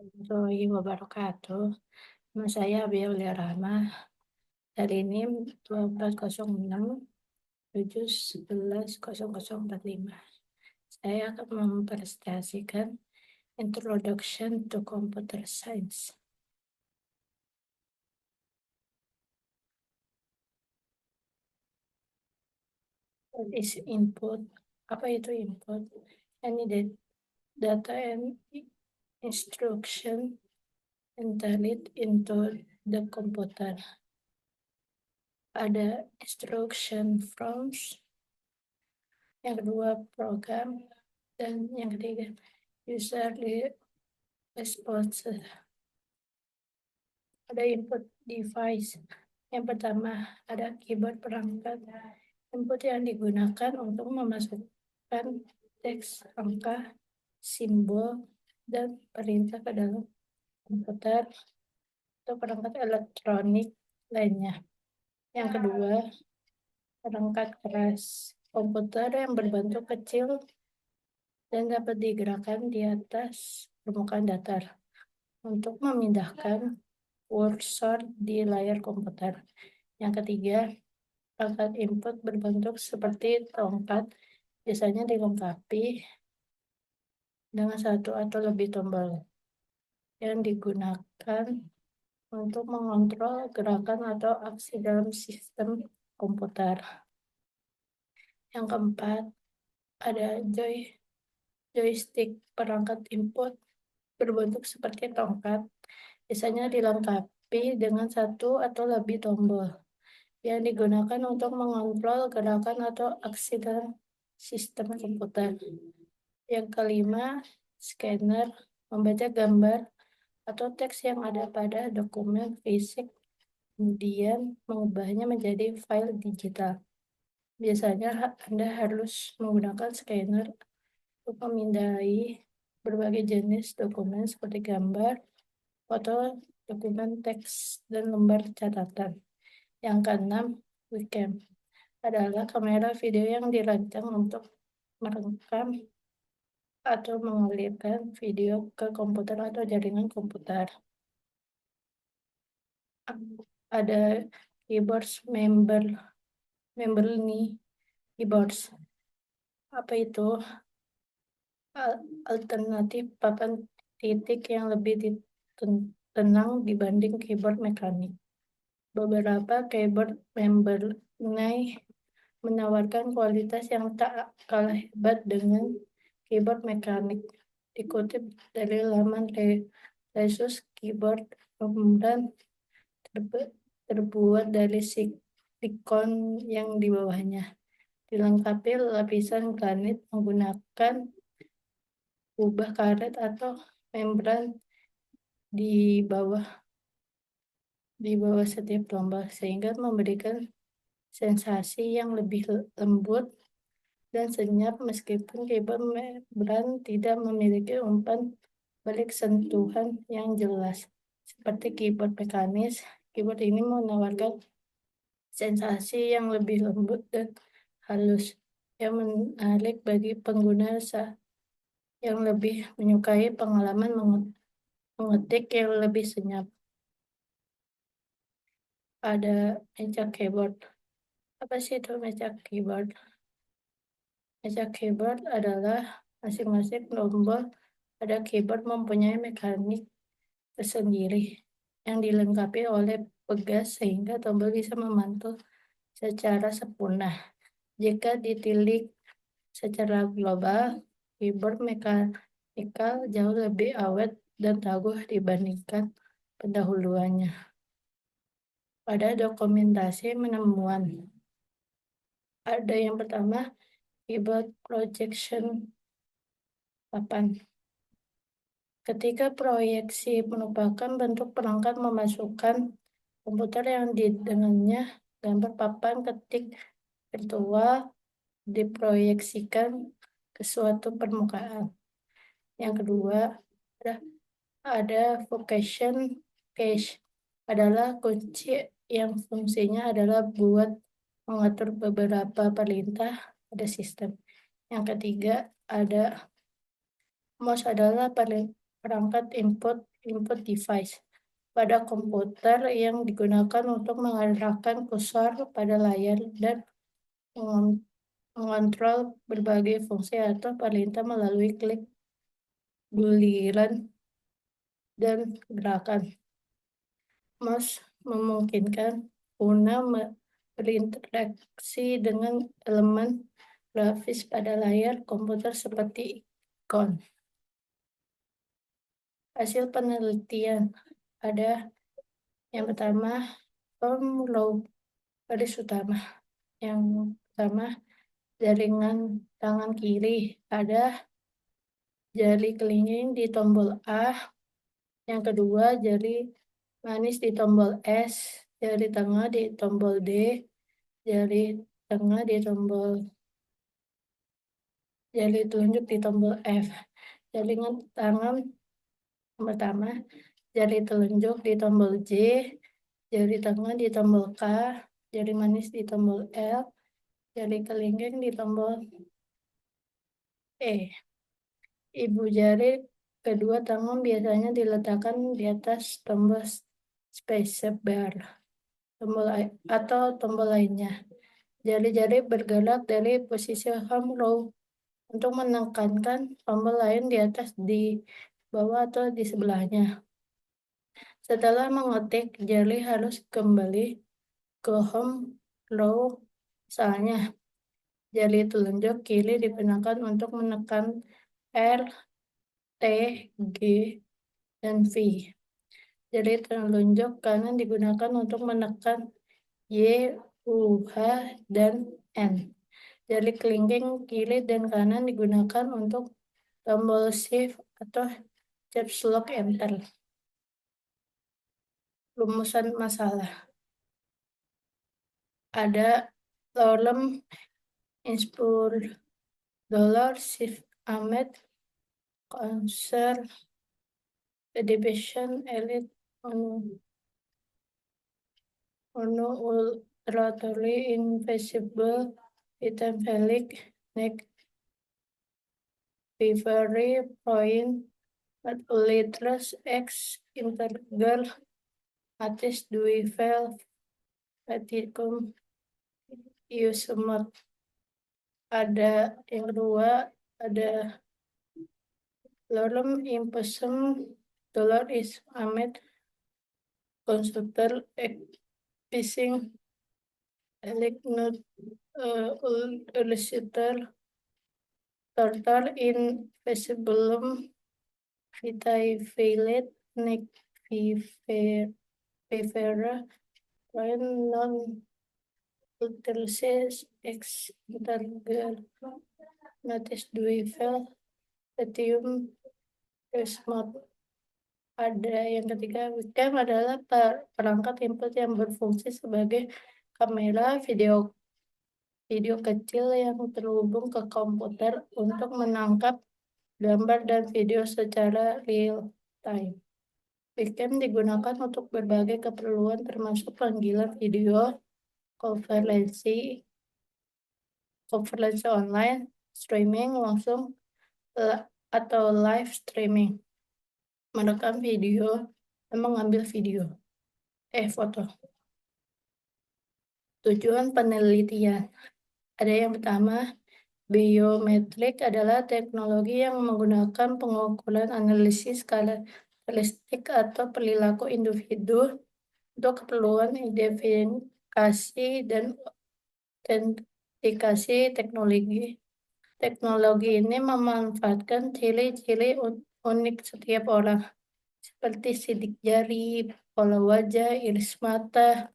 Warahmatullahi wabarakatuh. Nama saya Abiel Rahma dari NIM 2406 Saya akan mempresentasikan Introduction to Computer Science. What is input? Apa itu input? Any data and instruction entered into the computer. Ada instruction forms, yang kedua program, dan yang ketiga user response. Ada input device. Yang pertama ada keyboard perangkat. Input yang digunakan untuk memasukkan teks, angka, simbol, dan perintah ke dalam komputer atau perangkat elektronik lainnya. Yang kedua, perangkat keras. Komputer yang berbentuk kecil dan dapat digerakkan di atas permukaan datar untuk memindahkan kursor di layar komputer. Yang ketiga, perangkat input berbentuk seperti tongkat, biasanya dilengkapi dengan satu atau lebih tombol yang digunakan untuk mengontrol gerakan atau aksi dalam sistem komputer. Yang keempat, ada joystick. Perangkat input berbentuk seperti tongkat, biasanya dilengkapi dengan satu atau lebih tombol yang digunakan untuk mengontrol gerakan atau aksi dalam sistem komputer. Yang kelima, scanner, membaca gambar atau teks yang ada pada dokumen fisik, kemudian mengubahnya menjadi file digital. Biasanya Anda harus menggunakan scanner untuk memindai berbagai jenis dokumen seperti gambar, foto, dokumen teks, dan lembar catatan. Yang keenam, webcam adalah kamera video yang dirancang untuk merekam atau mengalirkan video ke komputer atau jaringan komputer. Ada keyboards member keyboards. Apa itu? Alternatif papan titik yang lebih tenang dibanding keyboard mekanik. Beberapa keyboard member menawarkan kualitas yang tak kalah hebat dengan keyboard mekanik. Dikutip dari laman Resus Keyboard, kemudian terbuat dari silikon yang di bawahnya dilengkapi lapisan granit menggunakan kubah karet atau membran di bawah setiap tombol sehingga memberikan sensasi yang lebih lembut dan senyap meskipun keyboard membran tidak memiliki umpan balik sentuhan yang jelas. Seperti keyboard mekanis, keyboard ini menawarkan sensasi yang lebih lembut dan halus yang menarik bagi pengguna yang lebih menyukai pengalaman mengetik yang lebih senyap. Ada meja keyboard. Apa sih itu meja keyboard? Meja keyboard adalah masing-masing tombol pada keyboard mempunyai mekanik tersendiri yang dilengkapi oleh pegas sehingga tombol bisa memantul secara sempurna. Jika ditilik secara global, keyboard mekanikal jauh lebih awet dan tangguh dibandingkan pendahuluannya. Pada dokumentasi penemuan, ada yang pertama, keyboard projection papan. Ketika proyeksi merupakan bentuk perangkat memasukkan komputer yang dengannya gambar papan ketik virtual diproyeksikan ke suatu permukaan. Yang kedua, ada vocation cache adalah kunci yang fungsinya adalah buat mengatur beberapa perintah pada sistem. Yang ketiga, ada mouse adalah perangkat input input device pada komputer yang digunakan untuk mengarahkan kursor pada layar dan mengontrol berbagai fungsi atau perintah melalui klik, guliran, dan gerakan. Mouse memungkinkan pengguna berinteraksi dengan elemen grafis pada layar komputer seperti ikon. Hasil penelitian ada yang pertama, Tom Low garis utama. Yang pertama, jaringan tangan kiri ada jari kelingking di tombol A. Yang kedua, jari manis di tombol S, jari tengah di tombol D, jari tengah di tombol, jari telunjuk di tombol F. Jaringan tangan pertama, jari telunjuk di tombol J, jari tengah di tombol K, jari manis di tombol L, jari kelingking di tombol E. Ibu jari kedua tangan biasanya diletakkan di atas tombol spacebar atau tombol lainnya. Jari-jari bergerak dari posisi home row untuk menekankan tombol lain di atas, di bawah, atau di sebelahnya. Setelah mengetik, jari harus kembali ke home row. Misalnya, jari telunjuk kiri digunakan untuk menekan R, T, G, dan V. Jari telunjuk kanan digunakan untuk menekan Y, U, H, dan N. Jari kelingking kiri dan kanan digunakan untuk tombol Shift atau Caps Lock Enter. Rumusan masalah. Ada Lorem Inspur Dollar Shift Ahmed Concert Edition Elite Ono Ultratorily Invisible Item Felix Neck Beverly Point at Ulitras X Intergal Atis Duivel Vaticum Iusumot. Ada yang kedua, ada Lorem Impossum Dollar is Ahmed Constructor Fishing Elignut Elicitor Tortor in Vesibulum Vitae Veilet Nec Vivera Ryan Non Ultrasis Ex Intergal Natis Duivel Etium Smart. Ada yang ketiga, webcam adalah perangkat input yang berfungsi sebagai kamera video kecil yang terhubung ke komputer untuk menangkap gambar dan video secara real time. Webcam digunakan untuk berbagai keperluan termasuk panggilan video, konferensi online, streaming langsung atau live streaming, merekam video, dan mengambil foto. Tujuan penelitian. Ada yang pertama, biometrik adalah teknologi yang menggunakan pengukuran analisis karakteristik atau perilaku individu untuk keperluan identifikasi dan autentikasi teknologi. Teknologi ini memanfaatkan ciri-ciri unik setiap orang, seperti sidik jari, pola wajah, iris mata,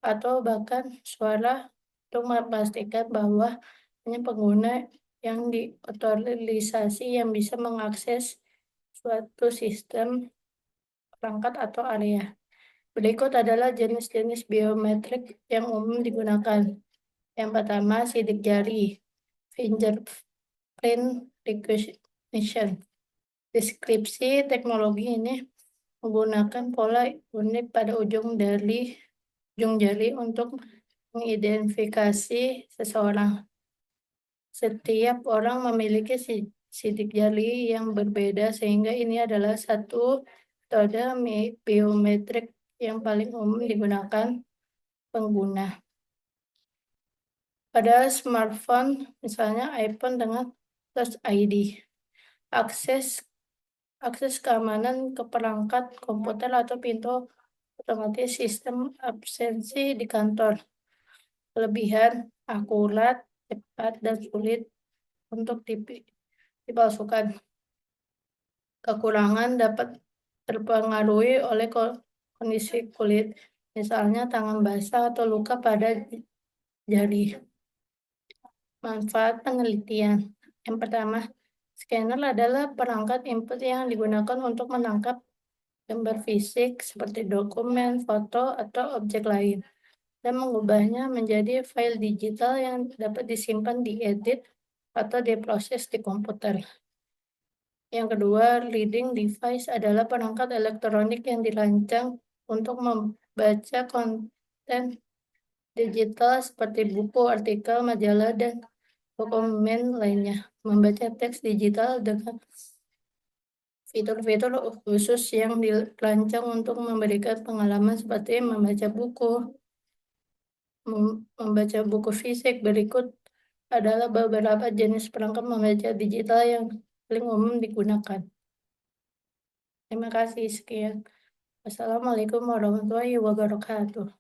atau bahkan suara untuk memastikan bahwa hanya pengguna yang diotorisasi yang bisa mengakses suatu sistem, perangkat, atau area. Berikut adalah jenis-jenis biometrik yang umum digunakan. Yang pertama, sidik jari, fingerprint recognition. Deskripsi teknologi ini menggunakan pola unik pada ujung jari untuk mengidentifikasi seseorang. Setiap orang memiliki sidik jari yang berbeda sehingga ini adalah satu metode biometrik yang paling umum digunakan pengguna. Pada smartphone, misalnya iPhone dengan Touch ID, akses keamanan ke perangkat komputer atau pintu otomatis sistem absensi di kantor. Kelebihan, akurat, cepat, dan sulit untuk dipalsukan. Kekurangan dapat terpengaruhi oleh kondisi kulit, misalnya tangan basah atau luka pada jari. Manfaat penelitian. Yang pertama, scanner adalah perangkat input yang digunakan untuk menangkap gambar fisik seperti dokumen, foto, atau objek lain, dan mengubahnya menjadi file digital yang dapat disimpan, diedit, atau diproses di komputer. Yang kedua, reading device adalah perangkat elektronik yang dirancang untuk membaca konten digital seperti buku, artikel, majalah, dan dokumen lainnya. Membaca teks digital dengan fitur-fitur khusus yang dirancang untuk memberikan pengalaman seperti membaca buku, membaca buku fisik. Berikut adalah beberapa jenis perangkat membaca digital yang paling umum digunakan. Terima kasih, sekian. Wassalamualaikum warahmatullahi wabarakatuh.